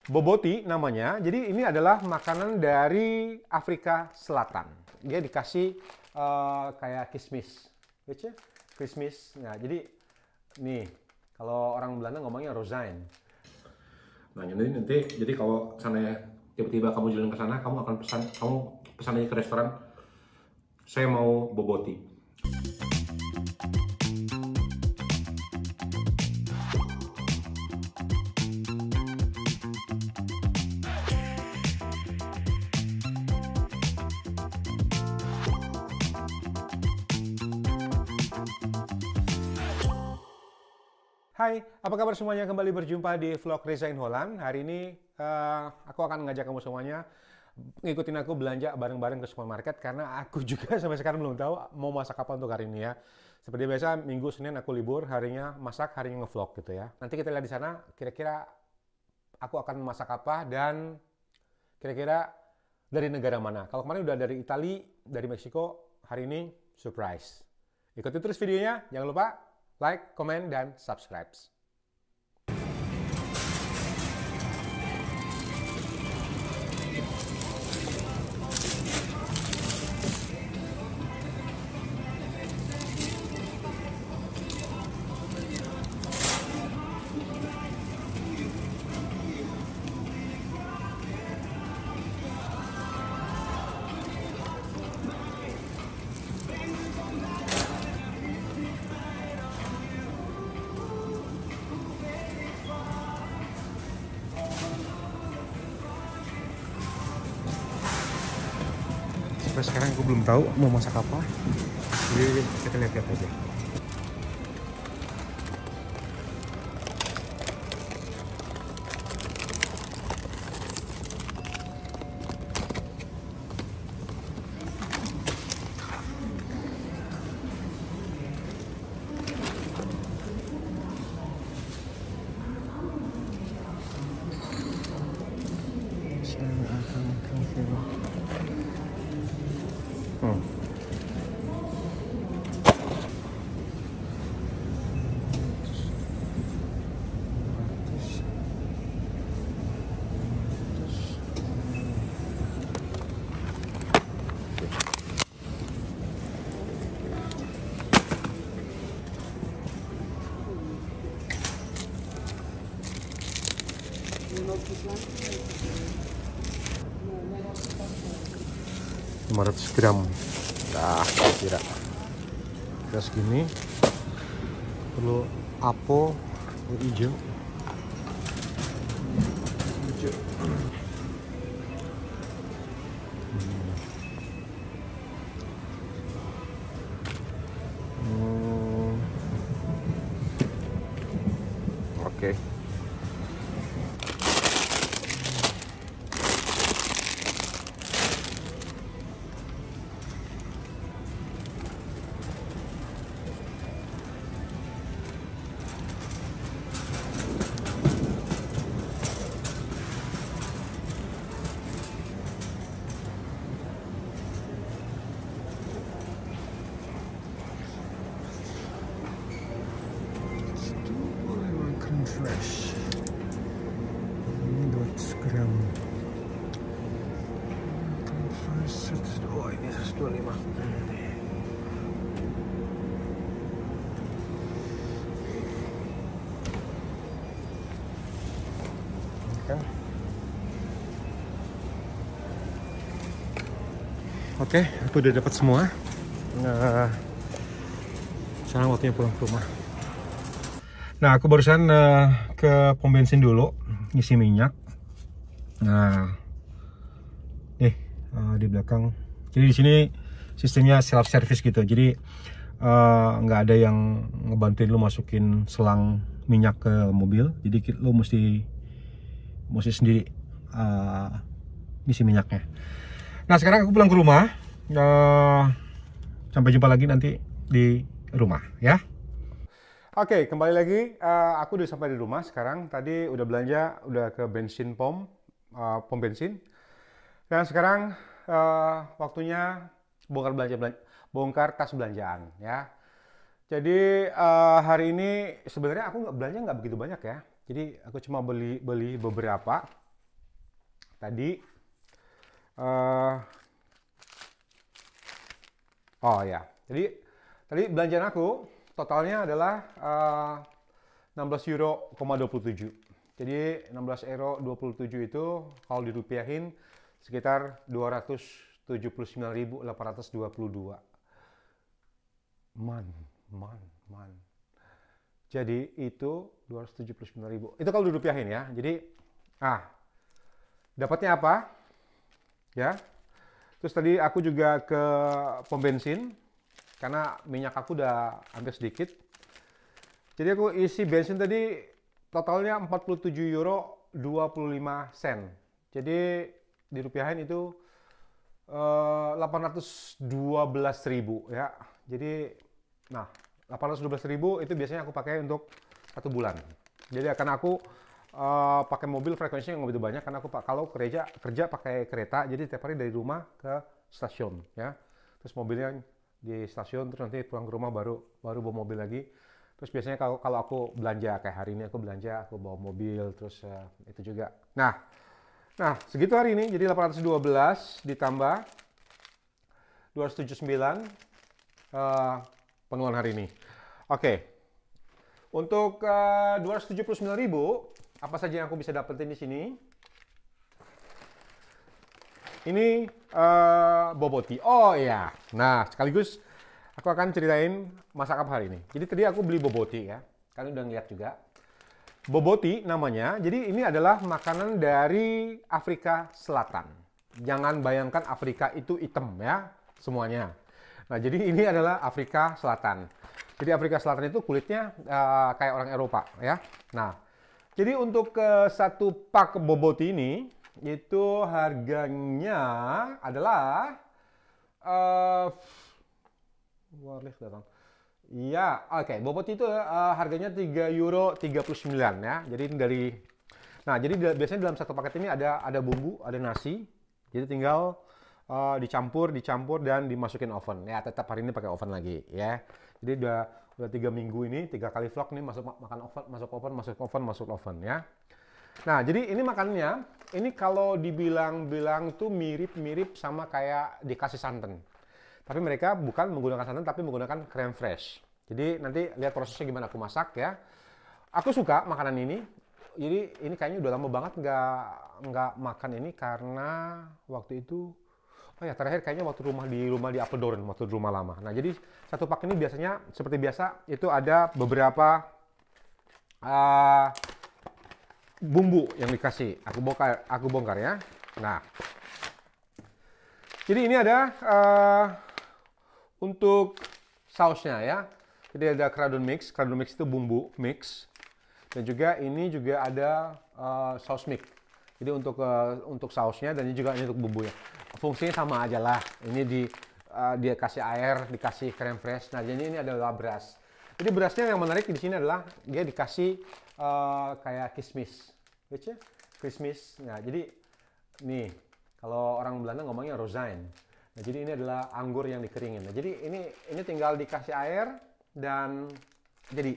Boboti namanya. Jadi ini adalah makanan dari Afrika Selatan. Dia dikasih kayak kismis, gitu ya? Kismis. Nah, jadi nih kalau orang Belanda ngomongnya rozijn. Nah, nanti jadi kalau sana tiba-tiba kamu jalan ke sana, kamu pesan aja ke restoran. Saya mau boboti. Hai, apa kabar semuanya? Kembali berjumpa di vlog Reza in Holland. Hari ini aku akan ngajak kamu semuanya ngikutin aku belanja bareng-bareng ke supermarket karena aku juga sampai sekarang belum tahu mau masak apa untuk hari ini ya. Seperti biasa, Minggu, Senin aku libur, harinya masak, harinya ngevlog gitu ya. Nanti kita lihat di sana kira-kira aku akan masak apa dan kira-kira dari negara mana. Kalau kemarin udah dari Italia, dari Meksiko, hari ini surprise. Ikuti terus videonya, jangan lupa like, komen, dan subscribe. Sampai sekarang aku belum tahu mau masak apa. Jadi kita lihat-lihat aja. Lima ratus gram. Nah, kira-kira segini. Perlu apel hijau. Oke. Fresh. Ini 200 gram. Oh, ini 125. Kan? Oke, aku udah dapat semua. Nah, sekarang waktunya pulang ke rumah. Nah, aku barusan ke pom bensin dulu, ngisi minyak. Nah, nih di belakang. Jadi di sini sistemnya self service gitu. Jadi nggak ada yang ngebantuin lu masukin selang minyak ke mobil. Jadi lu mesti sendiri ngisi minyaknya. Nah, sekarang aku pulang ke rumah. Sampai jumpa lagi nanti di rumah ya. Oke, kembali lagi. Aku udah sampai di rumah sekarang. Tadi udah belanja, udah ke bensin pom bensin. Dan sekarang waktunya bongkar tas belanjaan ya. Jadi hari ini sebenarnya aku belanja nggak begitu banyak ya. Jadi aku cuma beli beberapa. tadi. Oh ya, jadi tadi belanjaan aku totalnya adalah 16 euro, 27. Jadi 16 euro 27 itu kalau dirupiahin sekitar 279.822. Man. Jadi itu 279.000. Itu kalau dirupiahin ya. Jadi dapatnya apa? Ya. Terus tadi aku juga ke pom bensin karena minyak aku udah hampir sedikit. Jadi aku isi bensin tadi totalnya 47 euro 25 sen. Jadi dirupiahin itu 812.000 ya. Jadi 812.000 itu biasanya aku pakai untuk 1 bulan. Jadi akan aku pakai mobil frekuensinya nggak begitu banyak karena aku kalau kerja pakai kereta, jadi tiap hari dari rumah ke stasiun ya. Terus mobilnya di stasiun, terus nanti pulang ke rumah baru bawa mobil lagi. Terus biasanya kalau aku belanja kayak hari ini aku belanja, aku bawa mobil, terus itu juga. Nah segitu hari ini, jadi 812 ditambah 279 pengeluaran hari ini. Oke. Untuk 279.000 apa saja yang aku bisa dapetin di sini? Ini boboti. Oh ya. Nah, sekaligus aku akan ceritain masak apa hari ini. Jadi tadi aku beli boboti ya. Kalian udah ngeliat juga. Boboti namanya. Jadi ini adalah makanan dari Afrika Selatan. Jangan bayangkan Afrika itu hitam ya, semuanya. Nah, jadi ini adalah Afrika Selatan. Jadi Afrika Selatan itu kulitnya kayak orang Eropa ya. Nah, jadi untuk satu pak boboti ini itu harganya adalah iya, oke. Boboti itu harganya 3 euro 39 ya. Jadi dari jadi biasanya dalam satu paket ini ada bumbu, ada nasi. Jadi tinggal dicampur dan dimasukin oven. Ya, tetap hari ini pakai oven lagi ya. Jadi udah 3 minggu ini 3 kali vlog nih masuk oven ya. Nah, jadi ini makannya ini kalau dibilang tuh mirip sama kayak dikasih santan. Tapi mereka bukan menggunakan santan tapi menggunakan crème fraîche. Jadi nanti lihat prosesnya gimana aku masak ya. Aku suka makanan ini. Jadi ini kayaknya udah lama banget nggak makan ini karena waktu itu terakhir kayaknya waktu di rumah di Apeldoorn, waktu di rumah lama. Nah, jadi satu pak ini biasanya seperti biasa itu ada beberapa bumbu yang dikasih. Aku bongkar ya. Nah, jadi ini ada untuk sausnya ya. Jadi ada cardon mix itu bumbu mix. Dan juga ini juga ada saus mix. Jadi untuk sausnya dan ini juga ini untuk bumbunya. Fungsinya sama aja lah. Ini dia kasih air, dikasih crème fraîche. Nah, jadi ini adalah beras. Jadi berasnya yang menarik di sini adalah dia dikasih kayak kismis, gitu? Kismis. Nah, jadi nih kalau orang Belanda ngomongnya rozijn. Nah, jadi ini adalah anggur yang dikeringin. Nah, jadi ini tinggal dikasih air dan jadi.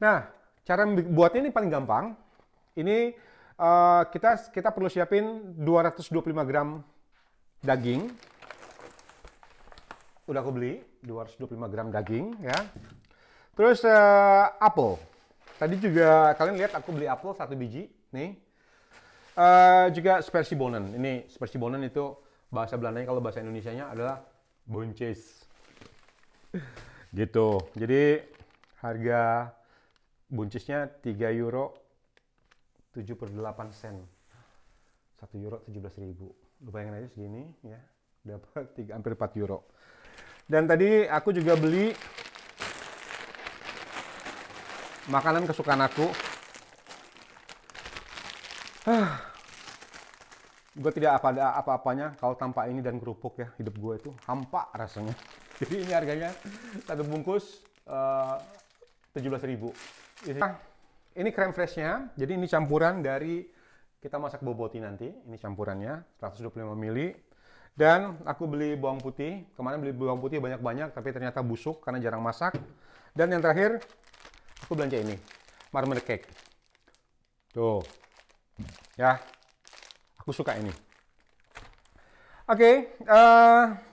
Nah, cara buatnya ini paling gampang. Ini kita perlu siapin 225 gram daging. Udah aku beli 225 gram daging ya. Terus apel. Tadi juga kalian lihat aku beli apel 1 biji nih. Juga spersiebonen. Ini spersiebonen itu bahasa Belandanya, kalau bahasa Indonesianya adalah buncis. Gitu. Jadi harga buncisnya 3 euro 7/8 sen. 1 euro 17.000. Lu bayangin aja segini ya. Dapat hampir 4 euro. Dan tadi aku juga beli makanan kesukaan aku. Gue tidak ada apa-apanya kalau tanpa ini dan kerupuk ya. Hidup gue itu hampa rasanya. Jadi ini harganya satu bungkus 17.000. Ini crème fraîche-nya. Jadi ini campuran dari kita masak boboti nanti. Ini campurannya 125 ml. Dan aku beli bawang putih. Kemarin beli bawang putih banyak-banyak tapi ternyata busuk karena jarang masak. Dan yang terakhir aku belanja ini, marmer cake. Tuh. Ya. Aku suka ini. Oke,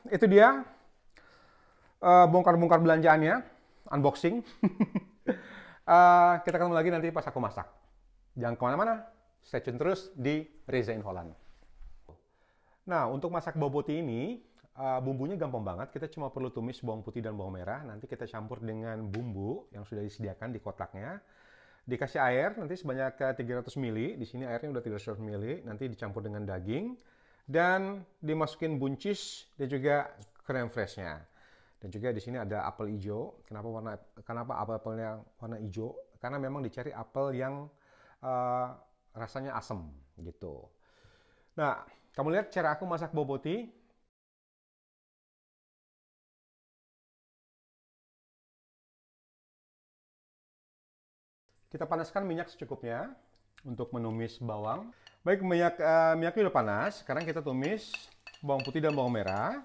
itu dia bongkar-bongkar belanjaannya, unboxing. Kita ketemu lagi nanti pas aku masak. Jangan kemana-mana, stay tune terus di Reza in Holland. Nah, untuk masak boboti ini, bumbunya gampang banget. Kita cuma perlu tumis bawang putih dan bawang merah. Nanti kita campur dengan bumbu yang sudah disediakan di kotaknya. Dikasih air nanti sebanyak 300 ml. Di sini airnya udah 300 ml. Nanti dicampur dengan daging dan dimasukin buncis dan juga creme freshnya. Dan juga di sini ada apel hijau. Kenapa apelnya warna hijau? Karena memang dicari apel yang rasanya asam gitu. Nah, kamu lihat cara aku masak boboti. Kita panaskan minyak secukupnya untuk menumis bawang. Baik, minyaknya udah panas. Sekarang kita tumis bawang putih dan bawang merah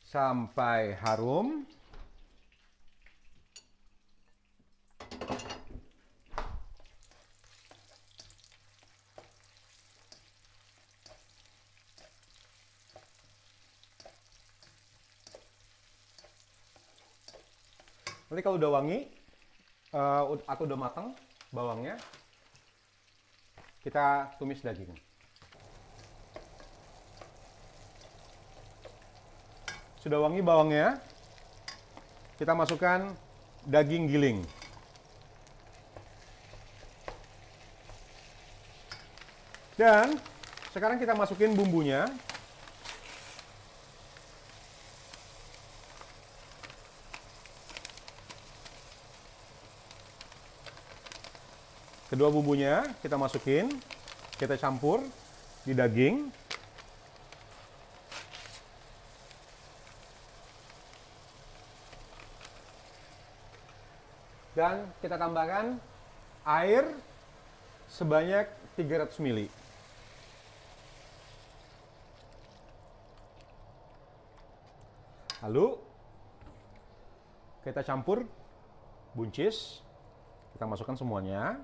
sampai harum. Nanti kalau udah wangi atau udah matang bawangnya, kita tumis daging. Sudah wangi bawangnya, kita masukkan daging giling. Dan sekarang kita masukin bumbunya. Kedua bumbunya kita masukin, kita campur di daging. Dan kita tambahkan air sebanyak 300 ml. Lalu kita campur buncis, kita masukkan semuanya.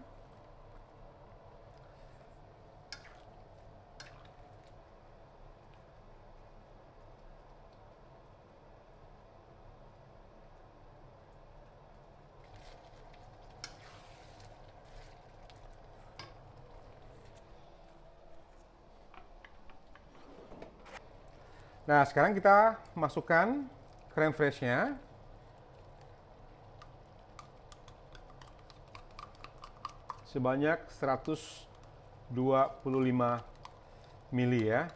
Nah, sekarang kita masukkan creme freshnya. Sebanyak 125 ml ya.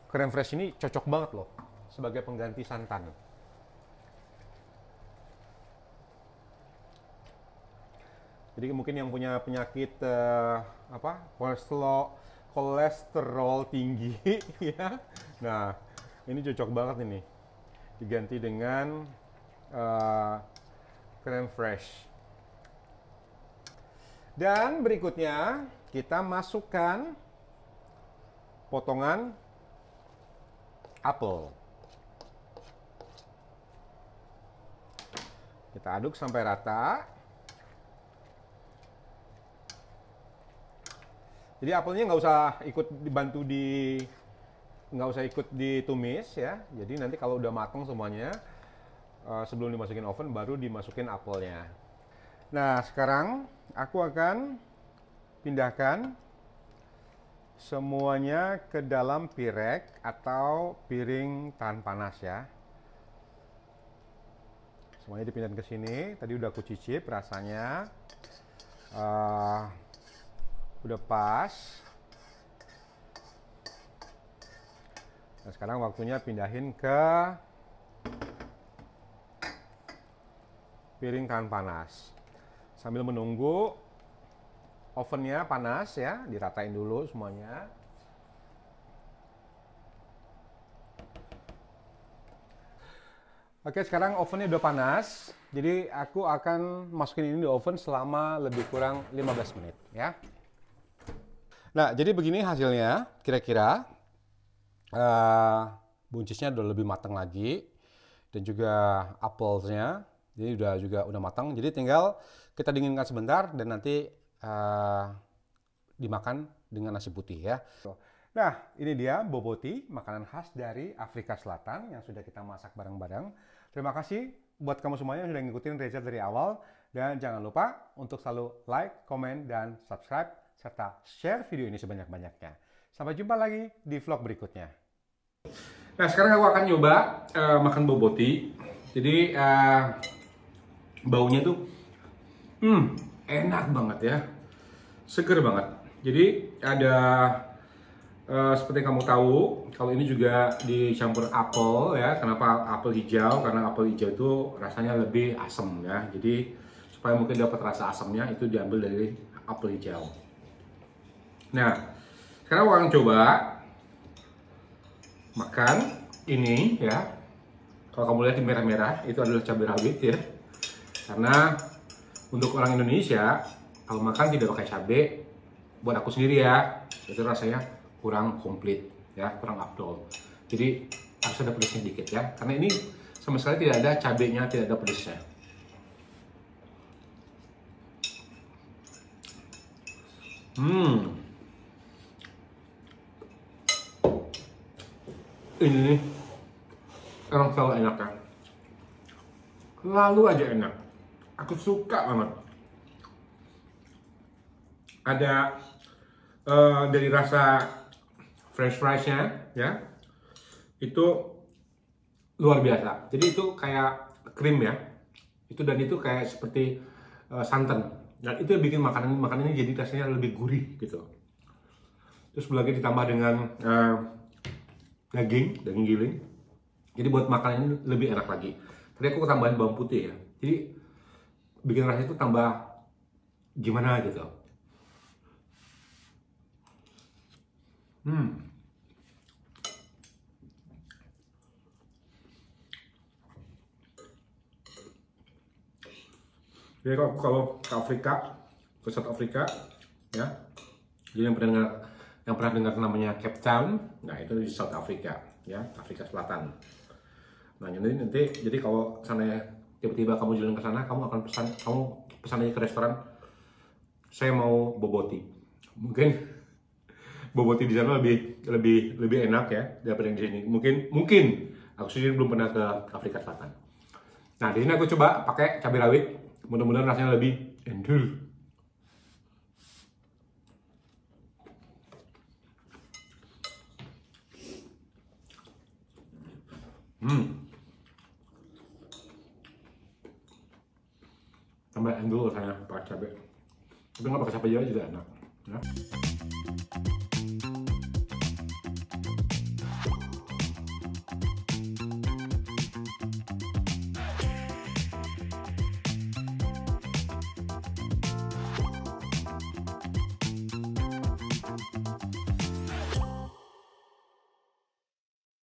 Creme fresh ini cocok banget loh sebagai pengganti santan. Jadi mungkin yang punya penyakit kolesterol tinggi ya. Nah, ini cocok banget ini. Diganti dengan creme fresh. Dan berikutnya kita masukkan potongan apel. Kita aduk sampai rata. Jadi apelnya nggak usah ikut ditumis ya. Jadi nanti kalau udah matang semuanya, sebelum dimasukin oven baru dimasukin apelnya. Nah, sekarang aku akan pindahkan semuanya ke dalam pirek atau piring tahan panas ya. Semuanya dipindahkan ke sini. Tadi udah aku cicip rasanya. Udah pas. Nah, sekarang waktunya pindahin ke piring tahan panas. Sambil menunggu ovennya panas ya, diratain dulu semuanya. Oke, sekarang ovennya udah panas. Jadi aku akan masukin ini di oven selama lebih kurang 15 menit ya. Nah, jadi begini hasilnya kira-kira. Buncisnya udah lebih matang lagi dan juga apelsnya jadi udah matang. Jadi tinggal kita dinginkan sebentar dan nanti dimakan dengan nasi putih ya. Nah, ini dia boboti, makanan khas dari Afrika Selatan yang sudah kita masak bareng-bareng. Terima kasih buat kamu semuanya yang sudah ngikutin Reza dari awal. Dan jangan lupa untuk selalu like, komen, dan subscribe, serta share video ini sebanyak-banyaknya. Sampai jumpa lagi di vlog berikutnya. Nah, sekarang aku akan nyoba makan boboti. Jadi, baunya tuh enak banget ya. Seger banget. Jadi, ada seperti yang kamu tahu, kalau ini juga dicampur apel ya. Kenapa apel hijau? Karena apel hijau itu rasanya lebih asam ya. Jadi supaya mungkin dapat rasa asamnya itu diambil dari apel hijau. Nah, sekarang aku akan coba makan ini ya. Kalau kamu lihat di merah-merah itu adalah cabai rawit ya. Karena untuk orang Indonesia kalau makan tidak pakai cabai, buat aku sendiri ya, itu rasanya kurang komplit ya, kurang afdol. Jadi harus ada pedasnya dikit ya, karena ini sama sekali tidak ada cabenya, tidak ada pedasnya. Ini nih orang selalu enak kan, lalu aja enak. Aku suka banget. Ada dari rasa French fries-nya ya, itu luar biasa. Jadi itu kayak krim ya, itu dan itu kayak seperti santan. Dan itu yang bikin makanan ini jadi rasanya lebih gurih gitu. Terus lagi ditambah dengan daging giling. Jadi buat makanan ini lebih enak lagi. Tadi aku tambahin bawang putih ya, jadi bikin rasanya itu tambah gimana gitu. Jadi kalau ke Afrika, ke South Afrika, ya. Jadi yang pernah dengar namanya Cape Town, nah itu di South Africa, ya, Afrika Selatan. Nah nanti jadi kalau sana tiba-tiba kamu jalan ke sana, kamu pesan aja ke restoran. Saya mau boboti. Mungkin boboti di sana lebih enak ya daripada yang di sini. Mungkin aku sendiri belum pernah ke Afrika Selatan. Nah di sini aku coba pakai cabai rawit. Mudah-mudahan rasanya lebih endul. Tambah endul rasanya pakai cabai. Tapi nggak pakai cabai juga enak. Ya.